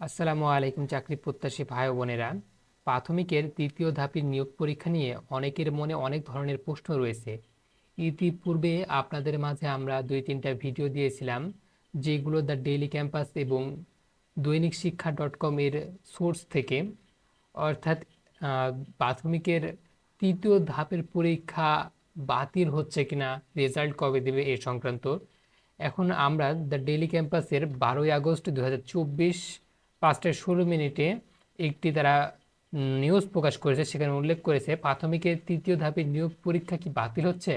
আসসালামু আলাইকুম চাকরি প্রত্যাশী ভাই ও বোনেরা। প্রাথমিকের তৃতীয় ধাপের নিয়োগ পরীক্ষা নিয়ে অনেকের মনে অনেক ধরনের প্রশ্ন রয়েছে। ইতিপূর্বে আপনাদের মাঝে আমরা 2-3টা ভিডিও দিয়েছিলাম, যেগুলো দ্য ডেইলি ক্যাম্পাস এবং দৈনিক শিক্ষা .com এর সোর্স থেকে, অর্থাৎ আহ, প্রাথমিকের তৃতীয় ধাপের পরীক্ষা বাতিল হচ্ছে কিনা, রেজাল্ট কবে দেবে এ সংক্রান্ত। এখন আমরা দ্য ডেইলি ক্যাম্পাসের 12ই আগস্ট 2024 5টা 16 মিনিটে একটি তারা নিউজ প্রকাশ করেছে। সেখানে উল্লেখ করেছে প্রাথমিকের তৃতীয় ধাপের নিয়োগ পরীক্ষা কি বাতিল হচ্ছে,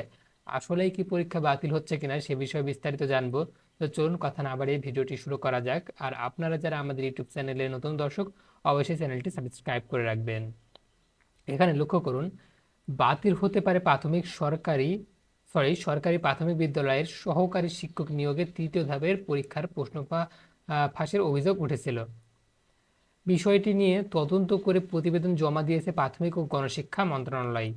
আসলেই কি পরীক্ষা বাতিল হচ্ছে কিনা সে বিষয়ে বিস্তারিত জানবো। তো চলুন কথা না বাড়িয়ে ভিডিওটি শুরু করা যাক। আর আপনারা যারা আমাদের ইউটিউব চ্যানেলে নতুন দর্শক, অবশ্যই চ্যানেলটি সাবস্ক্রাইব করে রাখবেন। এখানে লক্ষ্য করুন, বাতিল হতে পারে সরকারি প্রাথমিক বিদ্যালয়ের সহকারী শিক্ষক নিয়োগের তৃতীয় ধাপের পরীক্ষার প্রশ্ন ফাঁসের অভিযোগ উঠেছিল। বিষয়টি নিয়ে তদন্ত করে প্রতিবেদন জমা দিয়েছে প্রাথমিক ও গণশিক্ষা মন্ত্রণালয়।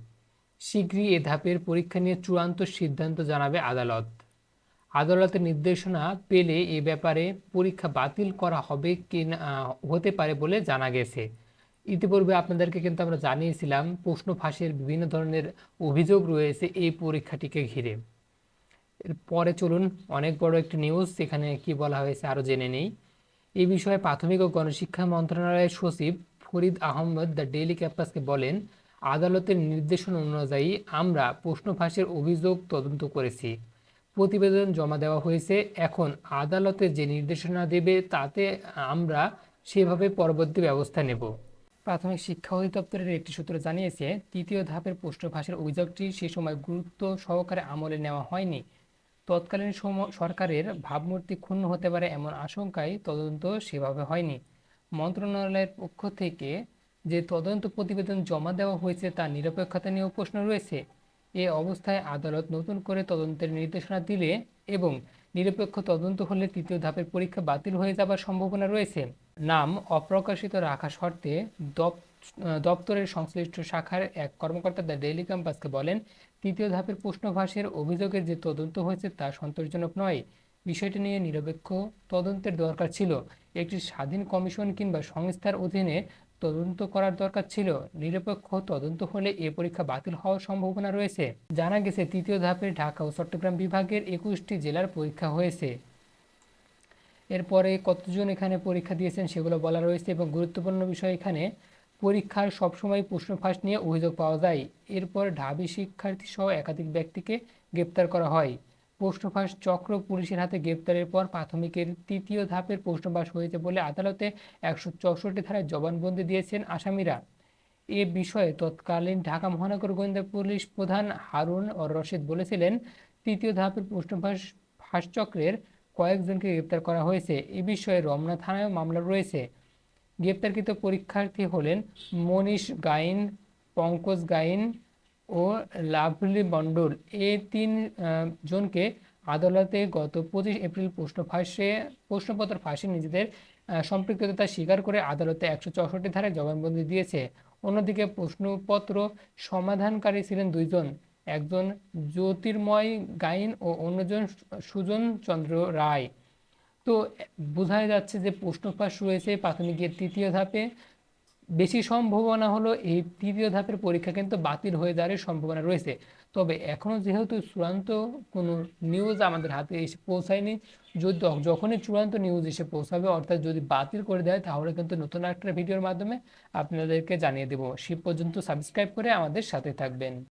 শীঘ্রই এ ধাপের পরীক্ষা নিয়ে চূড়ান্ত সিদ্ধান্ত জানাবে আদালত। আদালতের নির্দেশনা পেলে এ ব্যাপারে পরীক্ষা বাতিল করা হবে কি না হতে পারে বলে জানা গেছে। ইতিপূর্বে আপনাদেরকে কিন্তু আমরা জানিয়েছিলাম প্রশ্ন ফাঁসের বিভিন্ন ধরনের অভিযোগ রয়েছে এই পরীক্ষাটিকে ঘিরে। পরে চলুন, অনেক বড় একটি নিউজ, এখানে কি বলা হয়েছে আরও জেনে নেই। এই বিষয়ে প্রাথমিক ও গণশিক্ষা মন্ত্রণালয়ের সচিব ফরিদ আহমদ দ্য ডেইলি ক্যাম্পাসকে বলেন, আদালতের নির্দেশনা অনুযায়ী আমরা প্রশ্ন ফাঁসের অভিযোগ তদন্ত করেছি, প্রতিবেদন জমা দেওয়া হয়েছে। এখন আদালতে যে নির্দেশনা দেবে তাতে আমরা সেভাবে পরবর্তী ব্যবস্থা নেব। প্রাথমিক শিক্ষা অধিদপ্তরের একটি সূত্র জানিয়েছে, তৃতীয় ধাপের প্রশ্ন ফাঁসের অভিযোগটি সে সময় গুরুত্ব সহকারে আমলে নেওয়া হয়নি। তৎকালীন সরকারের ভাবমূর্তি ক্ষুণ্ণ হতে পারে এমন আশঙ্কায় তদন্ত সেভাবে হয়নি। মন্ত্রণালয়ের পক্ষ থেকে যে তদন্ত প্রতিবেদন জমা দেওয়া হয়েছে তার নিরপেক্ষতা নিয়েও প্রশ্ন রয়েছে। এ অবস্থায় আদালত নতুন করে তদন্তের নির্দেশনা দিলে এবং নিরপেক্ষ তদন্ত হলে তৃতীয় ধাপের পরীক্ষা বাতিল হয়ে যাবার সম্ভাবনা রয়েছে। নাম অপ্রকাশিত রাখা শর্তে দপ্তরের সংশ্লিষ্ট শাখার এক কর্মকর্তা দ্য ডেইলি ক্যাম্পাসকে বলেন, তৃতীয় ধাপের প্রশ্ন ফাঁসের অভিযোগের যে তদন্ত হয়েছে তা সন্তোষজনক নয়। বিষয়টি নিয়ে নিরপেক্ষ তদন্তের দরকার ছিল। একটি স্বাধীন কমিশন কিংবা সংস্থার অধীনে তদন্ত করার দরকার ছিল। নিরপেক্ষ তদন্ত হলে এ পরীক্ষা বাতিল হওয়ার সম্ভাবনা রয়েছে। জানা গেছে, তৃতীয় ধাপে ঢাকা ও চট্টগ্রাম বিভাগের 21টি জেলার পরীক্ষা হয়েছে। এরপরে কতজন এখানে পরীক্ষা দিয়েছেন সেগুলো বলা রয়েছে এবং গুরুত্বপূর্ণ বিষয়, এখানে পরীক্ষার সবসময় প্রশ্ন ফাঁস নিয়ে অভিযোগ পাওয়া যায়। এরপর ঢাবি শিক্ষার্থী সহ একাধিক ব্যক্তিকে গ্রেপ্তার করা হয়। প্রশ্ন ফাঁস চক্র পুলিশের হাতে গ্রেপ্তারের পর প্রাথমিকের তৃতীয় ধাপের প্রশ্ন ফাঁস হয়েছে বলে আদালতে 164 ধারায় জবানবন্দি দিয়েছেন আসামিরা। এ বিষয়ে তৎকালীন ঢাকা মহানগর গোয়েন্দা পুলিশ প্রধান হারুন রশিদ বলেছিলেন, তৃতীয় ধাপের প্রশ্ন ফাঁস চক্রের কয়েকজনকে গ্রেপ্তার করা হয়েছে। এ বিষয়ে রমনা থানায় মামলা রয়েছে। গ্রেপ্তারকৃত পরীক্ষার্থী হলেন মনীষ গাইন, পঙ্কজ গাইন ও লাভলি মণ্ডল। এই তিন জনকে আদালতে গত 25 এপ্রিল প্রশ্নপত্র ফাঁসে নিজেদের সম্পৃক্ততা স্বীকার করে আদালতে 164 ধারায় জবানবন্দি দিয়েছে। অন্যদিকে প্রশ্নপত্র সমাধানকারী ছিলেন দুইজন, একজন জ্যোতির্ময় গাইন ও অন্যজন সুজন চন্দ্র রায়। তো বোঝাই যাচ্ছে যে প্রশ্ন ফাঁস রয়েছে প্রাথমিকের তৃতীয় ধাপে। বেশি সম্ভাবনা হলো এই তৃতীয় ধাপের পরীক্ষা কিন্তু বাতিল হয়ে যাওয়ার সম্ভাবনা রয়েছে। তবে এখনও যেহেতু চূড়ান্ত কোনো নিউজ আমাদের হাতে এসে পৌঁছায়নি, যদি যখনই চূড়ান্ত নিউজ এসে পৌঁছাবে, অর্থাৎ যদি বাতিল করে দেয়, তাহলে কিন্তু নতুন একটা ভিডিওর মাধ্যমে আপনাদেরকে জানিয়ে দেবো। সে পর্যন্ত সাবস্ক্রাইব করে আমাদের সাথে থাকবেন।